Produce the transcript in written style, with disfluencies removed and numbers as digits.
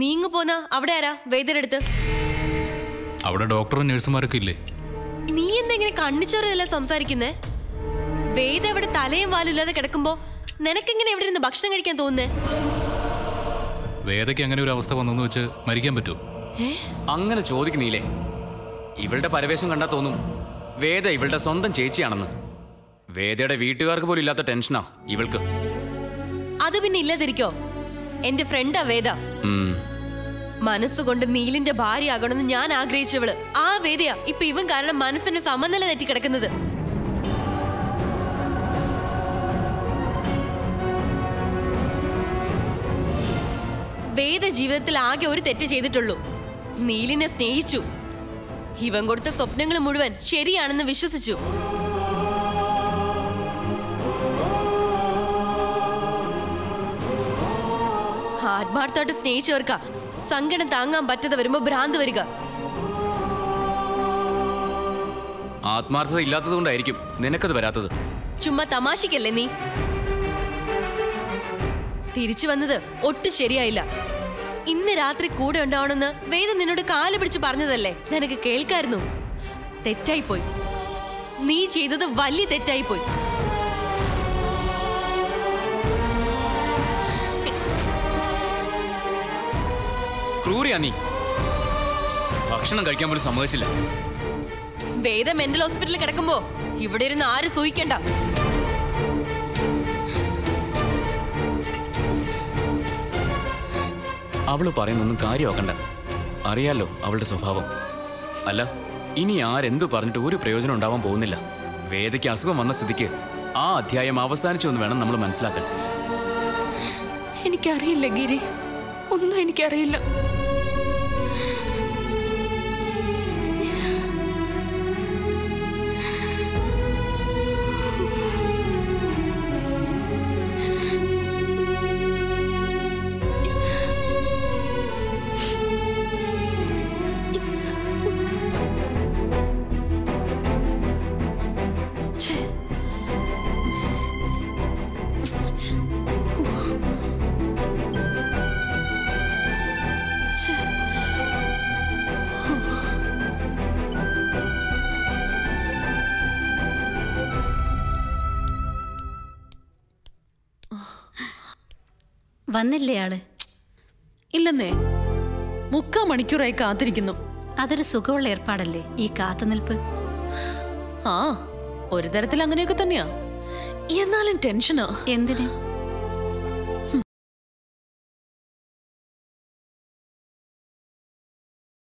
നീങ്ങു പോന്ന അവിടെ ആരാ വേദരെടുത്ത്? അവിടെ ഡോക്ടറും നഴ്സുമാരൊക്കെ ഇല്ലേ? നീ എന്തെങ്ങനെ കണ്ണിച്ചോറല്ല സംസാരിക്കുന്നേ? വേദ അവിടെ തലയും വാലില്ലാതെ കിടക്കുമ്പോ നിനക്കെങ്ങനെ എവിടെ നിന്ന് ഭക്ഷണം കഴിക്കാൻ തോന്നുന്നേ? വേദയ്ക്ക് അങ്ങനെ ഒരു അവസ്ഥ വന്നെന്ന് വെച്ച് മരിക്കാൻ പറ്റുമോ? അങ്ങനെ ചോദിക്കുന്നീലേ. ഇവളുടെ പരവേശം കണ്ടാ തോന്നും വേദ ഇവളുടെ സ്വന്തം ചേച്ചിയാണെന്ന്. വേദയുടെ വീട്ടുകാർക്ക് പോലും ഇല്ലാത്ത ടെൻഷനാ ഇവൾക്ക്. അത് പിന്നെ ഇല്ലാതിരിക്കോ? എന്റെ ഫ്രണ്ടാ വേദ. മനസ്സുകൊണ്ട് നീലിന്റെ ഭാര്യയാകണമെന്ന് ഞാൻ ആഗ്രഹിച്ചവള് ആ വേദയാ ഇപ്പൊ ഇവൻ കാരണം മനസ്സിന്റെ സമനില തെറ്റി കിടക്കുന്നത്. വേദ ജീവിതത്തിൽ ആകെ ഒരു തെറ്റ് ചെയ്തിട്ടുള്ളൂ. നീലിനെ സ്നേഹിച്ചു. ഇവൻ കൊടുത്ത സ്വപ്നങ്ങൾ മുഴുവൻ ശരിയാണെന്ന് വിശ്വസിച്ചു. ആത്മാർത്ഥമായിട്ട് സ്നേഹിച്ചവർക്കാ സങ്കടം താങ്ങാൻ പറ്റാതെ വരുമ്പോ ഭ്രാന്ത് വരിക. ആത്മാർത്ഥത ഇല്ലാത്തത് കൊണ്ടായിരിക്കും നിനക്കത് വരാത്തത്. ചുമ്മാ തമാശക്കല്ലേ നീ? തിരിച്ചു വന്നത് ഒട്ടും ശരിയായില്ല. ഇന്ന് രാത്രി കൂടെ ഉണ്ടാവണമെന്ന് വേദ നിന്നോട് കാല് പിടിച്ച് പറഞ്ഞതല്ലേ? നിനക്ക് കേൾക്കായിരുന്നു. തെറ്റായിപ്പോയി. നീ ചെയ്തത് വലിയ തെറ്റായിപ്പോയി. ക്രൂരിയാ നീ. ഭക്ഷണം കഴിക്കാൻ പോലും സമ്മതിച്ചില്ല. വേദ മെന്റൽ ഹോസ്പിറ്റലിൽ കിടക്കുമ്പോ ഇവിടെ ഇരുന്ന് ആരും സൂഹിക്കണ്ട. അവള് പറയുന്നൊന്നും കാര്യമാക്കണ്ട. അറിയാലോ അവളുടെ സ്വഭാവം. അല്ല, ഇനി ആരെന്തു പറഞ്ഞിട്ട് ഒരു പ്രയോജനം ഉണ്ടാവാൻ പോകുന്നില്ല. വേദയ്ക്ക് അസുഖം വന്ന സ്ഥിതിക്ക് ആ അധ്യായം അവസാനിച്ചു എന്ന് വേണം നമ്മൾ മനസ്സിലാക്കാൻ. എനിക്കറിയില്ല ഗിരി, ഒന്നും എനിക്കറിയില്ല. വന്നില്ലേ ആള്? ഇല്ലെന്നേ, 3/4 മണിക്കൂറായി കാത്തിരിക്കുന്നു. അതൊരു സുഖമുള്ള ഏർപ്പാടല്ലേ ഈ കാത്തുനിൽപ്പ്? ആ, ഒരു തരത്തിൽ അങ്ങനെയൊക്കെ തന്നെയാ. എന്നാലും ടെൻഷനാ. എന്തിന്?